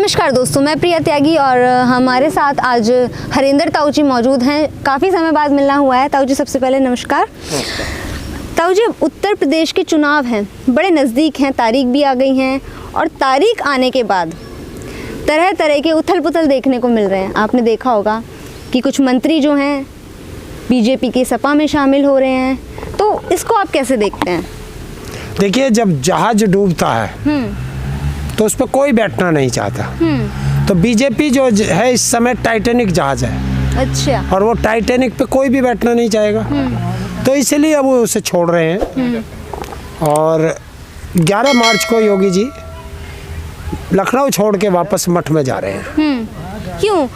नमस्कार दोस्तों, मैं प्रिया त्यागी और हमारे साथ आज हरेंद्र ताऊ जी मौजूद हैं। काफ़ी समय बाद मिलना हुआ है। ताऊ जी सबसे पहले नमस्कार। ताऊ जी, उत्तर प्रदेश के चुनाव हैं, बड़े नज़दीक हैं, तारीख भी आ गई हैं और तारीख आने के बाद तरह तरह के उथल पुथल देखने को मिल रहे हैं। आपने देखा होगा कि कुछ मंत्री जो हैं बीजेपी की सपा में शामिल हो रहे हैं, तो इसको आप कैसे देखते हैं? देखिए, जब जहाज डूबता है तो उस पर कोई बैठना नहीं चाहता। तो बीजेपी जो है इस समय टाइटैनिक जहाज है। अच्छा। और वो टाइटैनिक पे कोई भी बैठना नहीं चाहेगा, तो इसलिए अब वो उसे छोड़ रहे हैं। और 11 मार्च को योगी जी लखनऊ छोड़ के वापस मठ में जा रहे हैं। क्यों?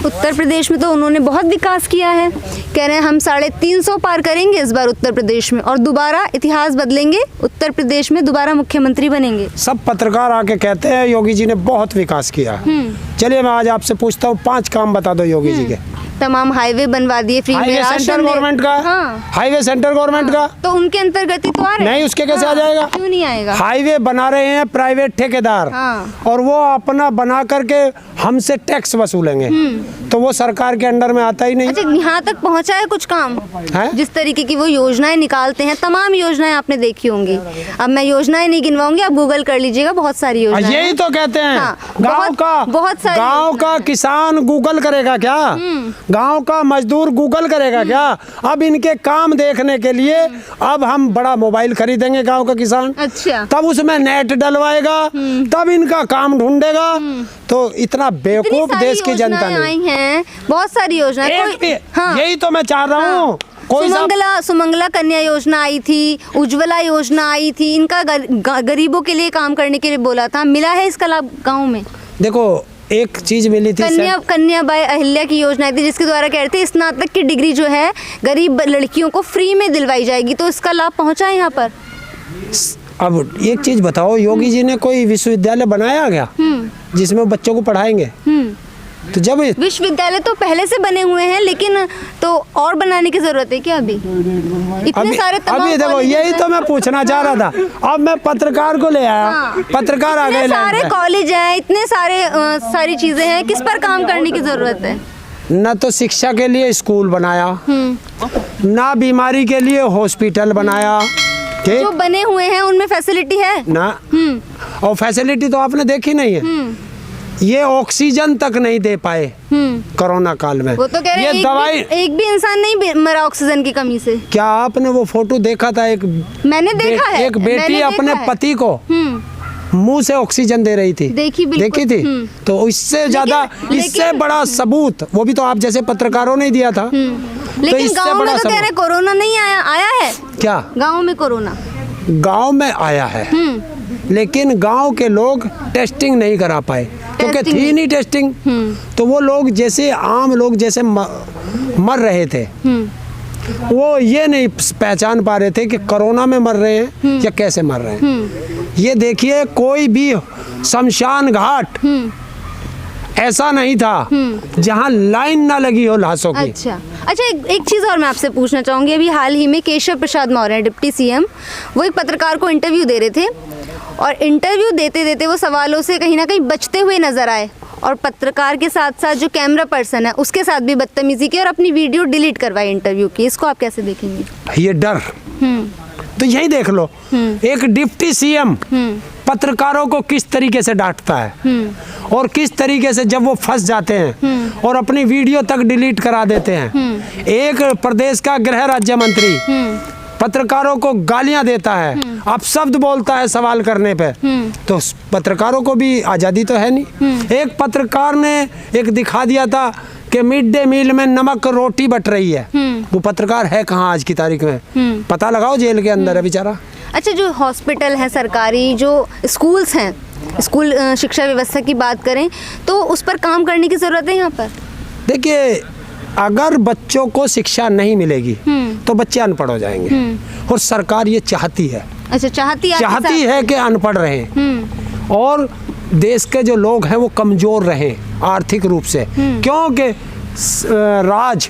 उत्तर प्रदेश में तो उन्होंने बहुत विकास किया है। कह रहे हैं हम 350 पार करेंगे इस बार उत्तर प्रदेश में और दोबारा इतिहास बदलेंगे, उत्तर प्रदेश में दोबारा मुख्यमंत्री बनेंगे। सब पत्रकार आके कहते हैं योगी जी ने बहुत विकास किया। चलिए मैं आज आपसे पूछता हूँ, 5 काम बता दो योगी जी के। तमाम हाईवे बनवा दिए, फ्री में हाईवे राशन सेंटर गवर्नमेंट का। हाँ। हाईवे सेंटर गवर्नमेंट का, तो उनके अंतर्गत ही तो आ रहे हैं। नहीं उसके कैसे आ जाएगा? क्यों नहीं आएगा? हाईवे बना रहे हैं प्राइवेट ठेकेदार। हाँ। और वो अपना बना करके हमसे टैक्स वसूलेंगे, तो वो सरकार के अंडर में आता ही नहीं। अच्छा, यहाँ तक पहुँचा है कुछ काम है? जिस तरीके की वो योजनाएं निकालते हैं, तमाम योजनाएं आपने देखी होंगी। अब मैं योजनाएं नहीं गिनवाऊंगी, आप गूगल कर लीजिएगा, बहुत सारी योजनाएं। यही तो कहते हैं। हाँ, बहुत सारी गांव का किसान गूगल करेगा क्या? गांव का मजदूर गूगल करेगा क्या? अब इनके काम देखने के लिए अब हम बड़ा मोबाइल खरीदेंगे गांव का किसान। अच्छा। तब उसमें नेट डलवाएगा, तब इनका काम ढूंढेगा। तो इतना बेवकूफ देश की जनता आई हैं, बहुत सारी योजनाएं। यही तो मैं चाह रहा हूँ। सुमंगला कन्या योजना आई थी, उज्ज्वला योजना आई थी, इनका गरीबों के लिए काम करने के लिए बोला था। मिला है इसका लाभ गाँव में? देखो, एक चीज मिली थी, कन्या बाई अहिल्या की योजना थी, जिसके द्वारा कह रहे थे स्नातक की डिग्री जो है गरीब लड़कियों को फ्री में दिलवाई जाएगी। तो इसका लाभ पहुंचा है यहाँ पर? अब एक चीज बताओ, योगी जी ने कोई विश्वविद्यालय बनाया क्या जिसमें बच्चों को पढ़ाएंगे? तो जब विश्वविद्यालय तो पहले से बने हुए हैं, लेकिन तो और बनाने की जरूरत है क्या अभी? इतने सारे अभी देखो, यही तो मैं पूछना चाह रहा था। अब मैं पत्रकार को ले आया। हाँ। पत्रकार आ गए। सारे कॉलेज हैं, इतने सारी चीजें हैं, किस पर काम करने की जरूरत है? न तो शिक्षा के लिए स्कूल बनाया, ना बीमारी के लिए हॉस्पिटल बनाया। जो बने हुए हैं उनमें फैसिलिटी है ना? और फैसिलिटी तो आपने देखी नहीं है। ये ऑक्सीजन तक नहीं दे पाए कोरोना काल में। वो तो कह रहे हैं एक भी इंसान नहीं मरा ऑक्सीजन की कमी से। क्या आपने वो फोटो देखा था? मैंने देखा है। एक बेटी अपने पति को मुंह से ऑक्सीजन दे रही थी। देखी थी। तो इससे ज्यादा, इससे बड़ा सबूत वो भी तो आप जैसे पत्रकारों ने दिया था। लेकिन गाँव में तो कह रहे कोरोना नहीं आया है क्या? गाँव में कोरोना गाँव में आया है, लेकिन गांव के लोग टेस्टिंग नहीं करा पाए क्योंकि थी नहीं टेस्टिंग। तो वो लोग जैसे आम लोग जैसे मर रहे थे, वो ये नहीं पहचान पा रहे थे कि कोरोना में मर रहे हैं या कैसे मर रहे हैं। ये देखिए, कोई भी शमशान घाट ऐसा नहीं था जहां लाइन ना लगी हो लाशों की। अच्छा, एक चीज़ और मैं आपसे पूछना चाहूँगी। अभी हाल ही में केशव प्रसाद मौर्य, डिप्टी सीएम, वो एक पत्रकार को इंटरव्यू दे रहे थे और इंटरव्यू देते देते वो सवालों से कहीं ना कहीं बचते हुए नजर आए और पत्रकार के साथ साथ जो कैमरा पर्सन है उसके साथ भी बदतमीजी की और अपनी वीडियो डिलीट करवाई इंटरव्यू की। इसको आप कैसे देखेंगे? ये डर तो यही देख लो, एक डिप्टी सीएम पत्रकारों को किस तरीके से डांटता है और किस तरीके से जब वो फंस जाते हैं और अपनी वीडियो तक डिलीट करा देते हैं। एक प्रदेश का गृह राज्य मंत्री पत्रकारों को गालियां देता है, अपशब्द बोलता है सवाल करने पे, तो पत्रकारों को भी आज़ादी तो है नहीं। एक पत्रकार ने एक दिखा दिया था कि मिड डे मील में नमक रोटी बट रही है। वो पत्रकार है कहाँ आज की तारीख में? पता लगाओ, जेल के अंदर है बेचारा। अच्छा, जो हॉस्पिटल है सरकारी, जो स्कूल्स हैं, स्कूल शिक्षा व्यवस्था की बात करें तो उस पर काम करने की ज़रूरत है यहाँ पर। देखिए, अगर बच्चों को शिक्षा नहीं मिलेगी तो बच्चे अनपढ़ हो जाएंगे और सरकार ये चाहती है। अच्छा, चाहती है कि अनपढ़ रहें और देश के जो लोग हैं वो कमज़ोर रहें आर्थिक रूप से, क्योंकि राज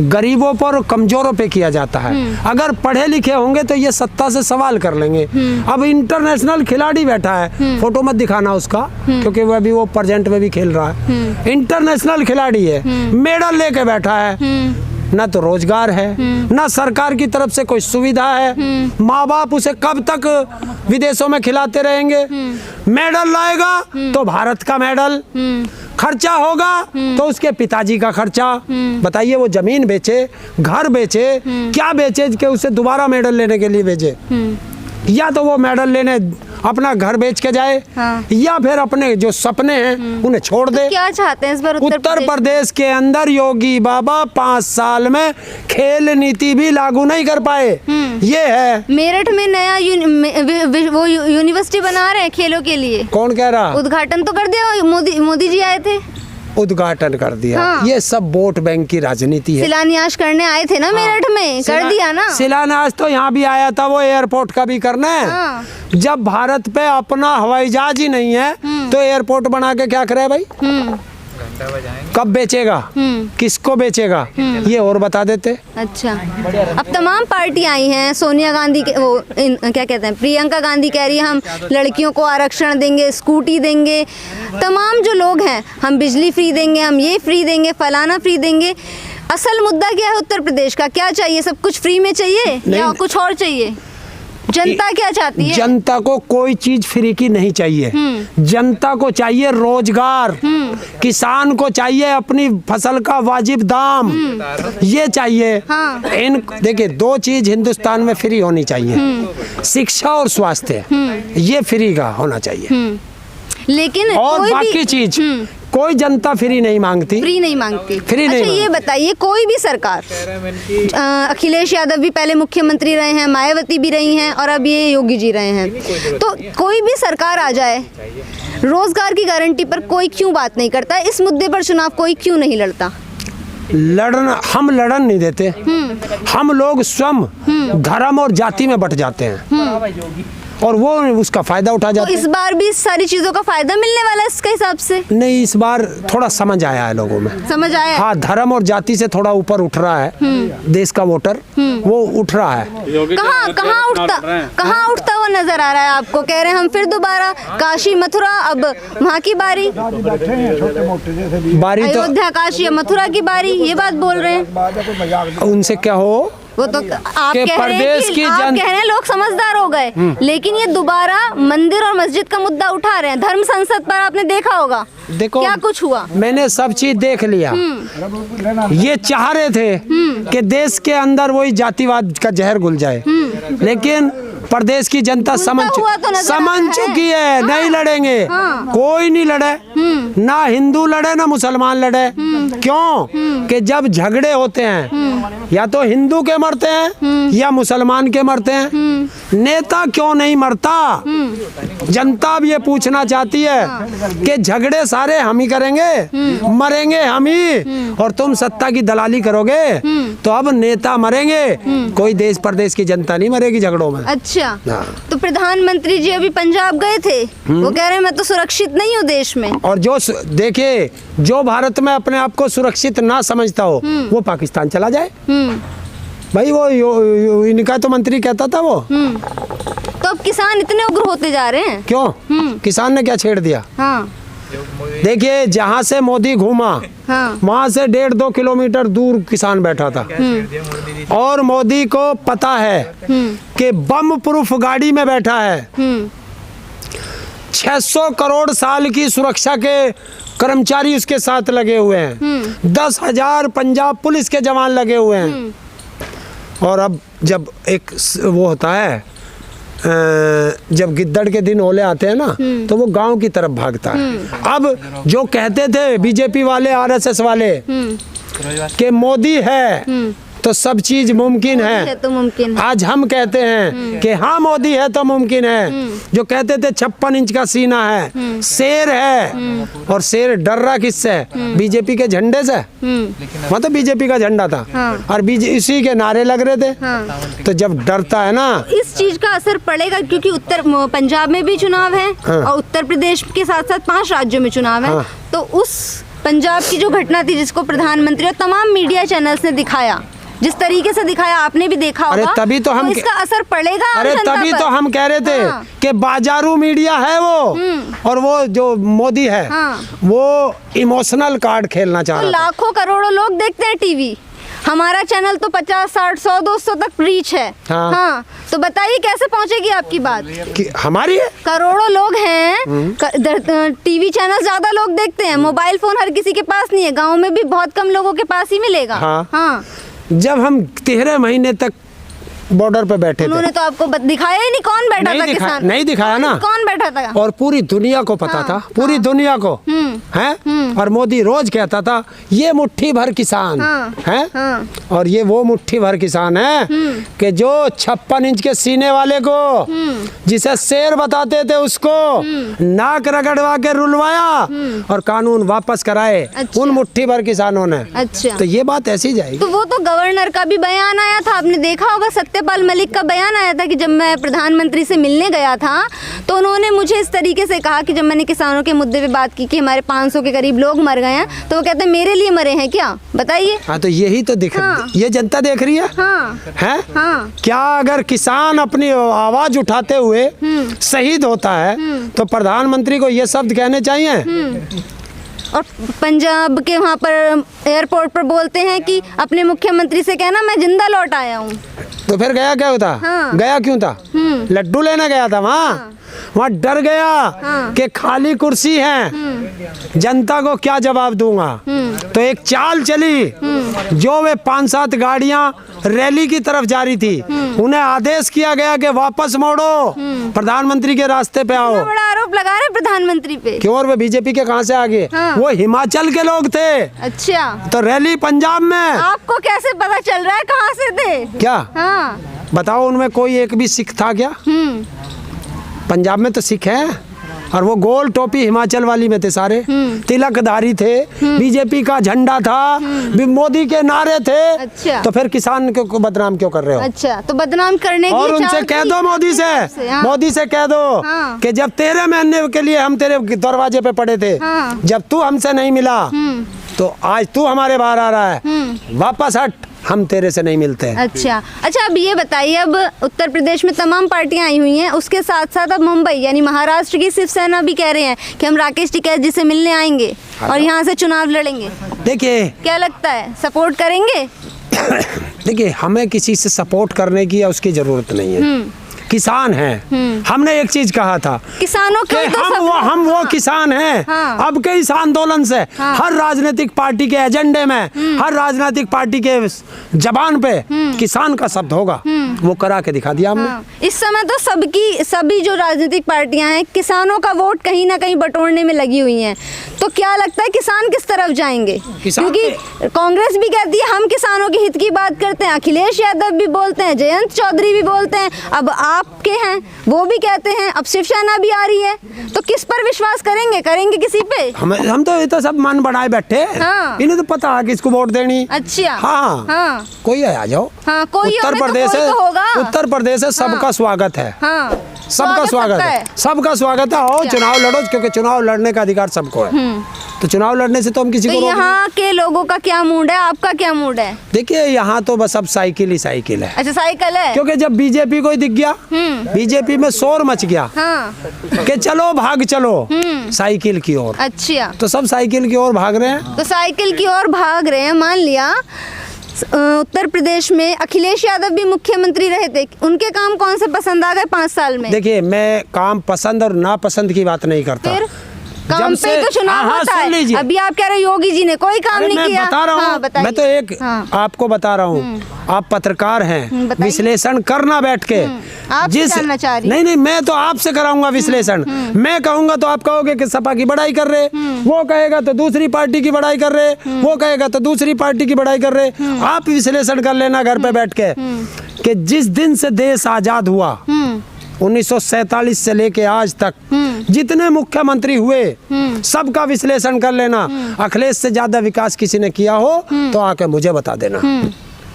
गरीबों पर और कमजोरों पे किया जाता है। अगर पढ़े लिखे होंगे तो ये सत्ता से सवाल कर लेंगे। अब इंटरनेशनल खिलाड़ी बैठा है, फोटो मत दिखाना उसका क्योंकि वह भी वो प्रेजेंट में भी खेल रहा है, इंटरनेशनल खिलाड़ी है, मेडल लेके बैठा है, ना तो रोजगार है, ना सरकार की तरफ से कोई सुविधा है, माँ बाप उसे कब तक विदेशों में खिलाते रहेंगे। मेडल लाएगा तो भारत का मेडल, खर्चा होगा तो उसके पिताजी का खर्चा। बताइए वो जमीन बेचे, घर बेचे, क्या बेचे कि उसे दोबारा मेडल लेने के लिए भेजे? या तो वो मेडल लेने अपना घर बेच के जाए, या फिर अपने जो सपने हैं उन्हें छोड़ दे। तो क्या चाहते हैं इस बार उत्तर प्रदेश के अंदर योगी बाबा 5 साल में खेल नीति भी लागू नहीं कर पाए। ये है मेरठ में नया वो यूनिवर्सिटी बना रहे हैं खेलों के लिए। कौन कह रहा? उद्घाटन तो कर दिया, मोदी जी आए थे, उद्घाटन कर दिया। हाँ। ये सब वोट बैंक की राजनीति है। शिलान्यास करने आए थे ना मेरठ में, कर दिया ना। शिलान्यास तो यहाँ भी आया था, वो एयरपोर्ट का भी करना है। हाँ। जब भारत पे अपना हवाई जहाज ही नहीं है तो एयरपोर्ट बना के क्या करे भाई? कब बेचेगा, किसको बेचेगा, ये और बता देते। अच्छा, अब तमाम पार्टियां आई हैं, सोनिया गांधी के क्या कहते हैं, प्रियंका गांधी कह रही है हम लड़कियों को आरक्षण देंगे, स्कूटी देंगे, तमाम जो लोग हैं हम बिजली फ्री देंगे, हम ये फ्री देंगे, फलाना फ्री देंगे। असल मुद्दा क्या है उत्तर प्रदेश का? क्या चाहिए? सब कुछ फ्री में चाहिए या कुछ और चाहिए? जनता क्या चाहती है? जनता को कोई चीज फ्री की नहीं चाहिए। जनता को चाहिए रोजगार, किसान को चाहिए अपनी फसल का वाजिब दाम, ये चाहिए। हाँ। इन देखिए 2 चीज हिंदुस्तान में फ्री होनी चाहिए, शिक्षा और स्वास्थ्य, ये फ्री का होना चाहिए। लेकिन और कोई बाकी भी चीज कोई जनता फ्री नहीं मांगती, फ्री नहीं मांगती। फ्री नहीं अच्छा ये बताइए, कोई भी सरकार, अखिलेश यादव भी पहले मुख्यमंत्री रहे हैं, मायावती भी रही हैं और अब ये योगी जी रहे हैं, तो कोई भी सरकार आ जाए रोजगार की गारंटी पर कोई क्यों बात नहीं करता? इस मुद्दे पर चुनाव कोई क्यों नहीं लड़ता? लड़ना, हम लड़न नहीं देते। हम लोग स्वयं धर्म और जाति में बट जाते हैं और वो उसका फायदा उठा जाते हैं। तो इस बार भी सारी चीजों का फायदा मिलने वाला है इसके हिसाब से? नहीं, इस बार थोड़ा समझ आया है लोगों में, समझ आया। हाँ, धर्म और जाति से थोड़ा ऊपर उठ रहा है देश का वोटर, वो उठ रहा है। कहाँ उठता हुआ नजर आ रहा है आपको? कह रहे हैं हम फिर दोबारा काशी मथुरा, अब वहाँ की बारी तो अयोध्या, काशी, मथुरा की बारी, ये बात बोल रहे हैं। उनसे क्या हो, वो तो आप कह रहे हैं लोग समझदार हो गए, लेकिन ये दोबारा मंदिर और मस्जिद का मुद्दा उठा रहे हैं। धर्म संसद पर आपने देखा होगा, देखो क्या कुछ हुआ। मैंने सब चीज देख लिया। ये चाह रहे थे कि देश के अंदर वही जातिवाद का जहर घुल जाए, लेकिन प्रदेश की जनता समझ चुकी है। नहीं लड़ेंगे, कोई नहीं लड़े, ना हिंदू लड़े ना मुसलमान लड़े। क्यों? कि जब झगड़े होते हैं या तो हिंदू के मरते हैं या मुसलमान के मरते हैं, नेता क्यों नहीं मरता? जनता अब ये पूछना चाहती है कि झगड़े सारे हम ही करेंगे, मरेंगे हम ही, और तुम सत्ता की दलाली करोगे तो अब नेता मरेंगे, कोई देश प्रदेश की जनता नहीं मरेगी झगड़ों में। अच्छा, तो प्रधानमंत्री जी अभी पंजाब गए थे, वो कह रहे हैं मैं तो सुरक्षित नहीं हूँ देश में। और जो देखिए, जो भारत में अपने आप को सुरक्षित ना समझता हो वो पाकिस्तान चला जाए भाई। वो इनका तो मंत्री कहता था वो। तो अब किसान इतने उग्र होते जा रहे हैं क्यों? किसान ने क्या छेड़ दिया? हाँ। देखिए, जहाँ से मोदी घूमा वहाँ से 1.5-2 किलोमीटर दूर किसान बैठा था, और मोदी को पता है कि बम प्रूफ गाड़ी में बैठा है। 600 करोड़ साल की सुरक्षा के कर्मचारी उसके साथ लगे हुए हैं, 10,000 पंजाब पुलिस के जवान लगे हुए हैं। और अब जब एक वो होता है, जब गिद्दड़ के दिन ओले आते हैं ना, तो वो गांव की तरफ भागता है। अब जो कहते थे बीजेपी वाले, आरएसएस वाले कि मोदी है तो सब चीज मुमकिन है, तो मुमकिन है। आज हम कहते हैं कि हाँ मोदी है तो मुमकिन है। जो कहते थे 56 इंच का सीना है, शेर है, और शेर डर रहा किससे? बीजेपी के झंडे से। वहाँ तो बीजेपी का झंडा था, और इसी के नारे लग रहे थे। तो जब डरता है ना, इस चीज का असर पड़ेगा, क्योंकि पंजाब में भी चुनाव है और उत्तर प्रदेश के साथ साथ 5 राज्यों में चुनाव है, तो उस पंजाब की जो घटना थी जिसको प्रधानमंत्री और तमाम मीडिया चैनल्स ने दिखाया, जिस तरीके से दिखाया आपने भी देखा होगा, तभी तो हम इसका असर पड़ेगा आम अरे जनता तभी पर। तो हम कह रहे थे हाँ। कि बाजारू मीडिया है वो, और वो जो मोदी है हाँ। वो इमोशनल कार्ड खेलना चाह तो रहा था। लाखों करोड़ों लोग देखते हैं टीवी, हमारा चैनल तो 50, 60, 100, 200 तक रीच है। हाँ। तो बताइए कैसे पहुंचेगी आपकी बात? कि हमारी है, करोड़ों लोग हैं, टीवी चैनल ज्यादा लोग देखते हैं, मोबाइल फोन हर किसी के पास नहीं है, गांव में भी बहुत कम लोगों के पास ही मिलेगा। हाँ। हाँ। जब हम 13 महीने तक बॉर्डर पे बैठे थे, उन्होंने तो आपको दिखाया ही नहीं कौन बैठा था, किसान नहीं दिखाया ना, कौन बैठा था, और पूरी दुनिया को पता था, पूरी दुनिया को है। और मोदी रोज कहता था ये मुट्ठी भर किसान है, और ये वो मुट्ठी भर किसान है कि जो 56 इंच के सीने वाले को, जिसे शेर बताते थे, उसको नाक रगड़वा के रुलवाया और कानून वापस कराए। अच्छा। उन मुट्ठी भर किसानों ने। अच्छा। तो ये बात ऐसी जाएगी। तो वो तो गवर्नर का भी बयान आया था, आपने देखा होगा, सत्यपाल मलिक का बयान आया था कि जब मैं प्रधानमंत्री से मिलने गया था तो उन्होंने मुझे इस तरीके से कहा कि जब मैंने किसानों के मुद्दे पे बात की कि हमारे 500 के करीब लोग मर गए हैं, तो वो कहते हैं मेरे लिए मरे हैं क्या, बताइए। हाँ, तो यही तो हाँ। ये जनता देख रही है। हाँ। है? हाँ। क्या अगर किसान अपनी आवाज उठाते हुए शहीद होता है तो प्रधानमंत्री को ये शब्द कहने चाहिए? और पंजाब के वहाँ पर एयरपोर्ट पर बोलते हैं कि अपने मुख्यमंत्री से कहना मैं जिंदा लौट आया हूँ। तो फिर गया क्या होता? हाँ। गया क्यों था? लड्डू लेने गया था वहाँ। वहाँ डर गया कि खाली कुर्सी है, जनता को क्या जवाब दूंगा। तो एक चाल चली, जो वे 5-7 गाड़ियां रैली की तरफ जा रही थी, उन्हें आदेश किया गया कि वापस मोड़ो, प्रधानमंत्री के रास्ते पे आओ। बड़ा आरोप लगा रहे प्रधानमंत्री पे। क्यों? और वे बीजेपी के कहां से आ गए? हाँ। वो हिमाचल के लोग थे। अच्छा। तो रैली पंजाब में। आपको कैसे पता चल रहा है कहाँ से थे? क्या हाँ। बताओ, उनमें कोई एक भी सिख था क्या? पंजाब में तो सिख है, और वो गोल टोपी हिमाचल वाली में थे सारे, तिलकधारी थे, बीजेपी का झंडा था, मोदी के नारे थे। अच्छा। तो फिर किसान को बदनाम क्यों कर रहे हो? अच्छा, तो बदनाम करने की और उनसे चाल कह थी दो, मोदी से हाँ। मोदी से कह दो हाँ। कि जब 13 महीने के लिए हम तेरे दरवाजे पे पड़े थे, हाँ। जब तू हमसे नहीं मिला, तो आज तू हमारे बाहर आ रहा है, वापस हट, हम तेरे से नहीं मिलते हैं। अच्छा। अब ये बताइए, अब उत्तर प्रदेश में तमाम पार्टियां आई हुई हैं, उसके साथ साथ अब मुंबई यानी महाराष्ट्र की शिवसेना भी कह रहे हैं कि हम राकेश टिकैत जी से मिलने आएंगे और यहाँ से चुनाव लड़ेंगे। देखिए, क्या लगता है, सपोर्ट करेंगे? देखिए, हमें किसी से सपोर्ट करने की या उसकी जरूरत नहीं है। किसान हैं। हमने एक चीज कहा था, किसानों कि को तो हम वो किसान हैं। हाँ। अब के इस आंदोलन से हर राजनीतिक पार्टी के एजेंडे में, हर राजनीतिक पार्टी के जबान पे किसान का शब्द होगा, वो करा के दिखा दिया हमने। हाँ। इस समय तो सभी जो राजनीतिक पार्टियां हैं, किसानों का वोट कहीं ना कहीं बटोरने में लगी हुई हैं। तो क्या लगता है किसान किस तरफ जाएंगे? क्योंकि कांग्रेस भी कहती है हम किसानों के हित की बात करते हैं, अखिलेश यादव भी बोलते हैं, जयंत चौधरी भी बोलते हैं, अब आपके हैं वो भी कहते हैं, अब शिवसेना भी आ रही है। तो किस पर विश्वास करेंगे किसी पे? हम तो ये तो सब मन बढ़ाए बैठे। हाँ। इन्हें तो पता है किसको वोट देनी। अच्छा। हाँ। हाँ। कोई है, आ जाओ। हाँ, कोई उत्तर प्रदेश तो है, होगा। उत्तर प्रदेश है, सबका स्वागत है। हाँ। सबका स्वागत है, सबका स्वागत है। आओ, चुनाव लड़ो, क्योंकि चुनाव लड़ने का अधिकार सबको है। तो चुनाव लड़ने से तो हम किसी को रोक नहीं। यहाँ के लोगों का क्या मूड है, आपका क्या मूड है? देखिए, यहाँ तो बस अब साइकिल ही साइकिल है। अच्छा, साइकिल है। क्योंकि जब बीजेपी को ही दिख गया, बीजेपी में शोर मच गया हाँ। कि चलो भाग चलो साइकिल की ओर, अच्छा, तो सब साइकिल की ओर भाग रहे हैं। तो साइकिल की ओर भाग रहे हैं। मान लिया उत्तर प्रदेश में अखिलेश यादव भी मुख्यमंत्री रहे थे, उनके काम कौन से पसंद आ गए 5 साल में? देखिए, मैं काम पसंद और नापसंद की बात नहीं करता। फिर काम पे तो चुनाव होता है। अभी आप कह रहे योगी जी ने कोई काम नहीं किया। बता रहा हूँ। हाँ, मैं तो एक आपको बता रहा हूँ, आप पत्रकार हैं, विश्लेषण करना बैठ के। जानना चाह रही। नहीं, मैं तो आपसे कराऊंगा विश्लेषण। मैं कहूंगा तो आप कहोगे कि सपा की बड़ाई कर रहे, वो कहेगा तो दूसरी पार्टी की बड़ाई कर रहे, वो कहेगा तो दूसरी पार्टी की बड़ाई कर रहे। आप विश्लेषण कर लेना घर पे बैठ के कि जिस दिन से देश आजाद हुआ 1947 से लेके आज तक जितने मुख्यमंत्री हुए, सबका विश्लेषण कर लेना। अखिलेश से ज्यादा विकास किसी ने किया हो तो आके मुझे बता देना।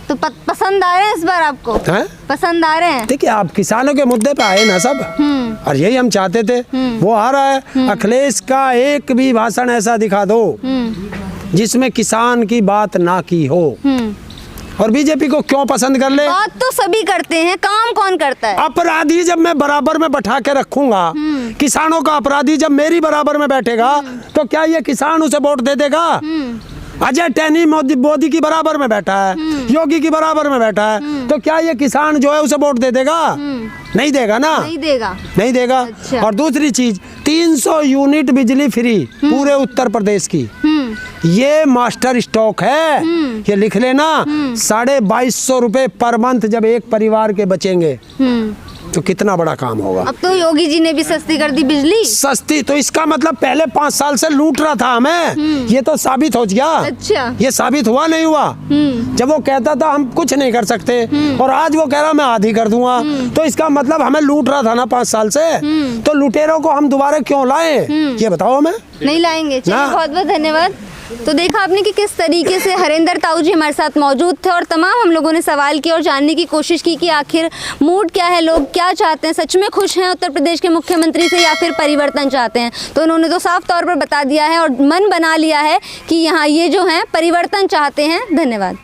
तो पसंद आ रहे हैं इस बार आपको? है? पसंद आ रहे हैं। देखिए, आप किसानों के मुद्दे पे आए ना सब, और यही हम चाहते थे। वो आ रहा है। अखिलेश का एक भी भाषण ऐसा दिखा दो जिसमें किसान की बात ना की हो। और बीजेपी को क्यों पसंद कर ले? बात तो सभी करते हैं, काम कौन करता है? अपराधी जब मैं बराबर में बैठा के रखूंगा, किसानों का अपराधी जब मेरी बराबर में बैठेगा, तो क्या ये किसान उसे वोट दे देगा? अजय टहनी मोदी की बराबर में बैठा है, योगी की बराबर में बैठा है, तो क्या ये किसान जो है उसे वोट दे देगा? नहीं देगा ना, नहीं देगा, नहीं देगा। अच्छा। और दूसरी चीज, 300 यूनिट बिजली फ्री पूरे उत्तर प्रदेश की, ये मास्टर स्टॉक है, ये लिख लेना। 2250 रुपए पर मंथ जब एक परिवार के बचेंगे तो कितना बड़ा काम होगा। अब तो योगी जी ने भी सस्ती कर दी बिजली। सस्ती तो इसका मतलब पहले 5 साल से लूट रहा था हमें, ये तो साबित हो गया। अच्छा। ये साबित हुआ नहीं हुआ? जब वो कहता था हम कुछ नहीं कर सकते और आज वो कह रहा मैं आधी कर दूंगा, तो इसका मतलब हमें लूट रहा था ना 5 साल से, तो लुटेरों को हम दोबारा क्यों लाए? ये बताओ हमें। नहीं लाएंगे। चलिए, ना। बहुत बहुत धन्यवाद। तो देखा आपने कि किस तरीके से हरेंद्र ताऊ जी हमारे साथ मौजूद थे और तमाम हम लोगों ने सवाल किए और जानने की कोशिश की कि आखिर मूड क्या है, लोग क्या चाहते हैं, सच में खुश हैं उत्तर प्रदेश के मुख्यमंत्री से या फिर परिवर्तन चाहते हैं। तो उन्होंने तो साफ तौर पर बता दिया है और मन बना लिया है कि यहाँ ये जो हैं परिवर्तन चाहते हैं। धन्यवाद।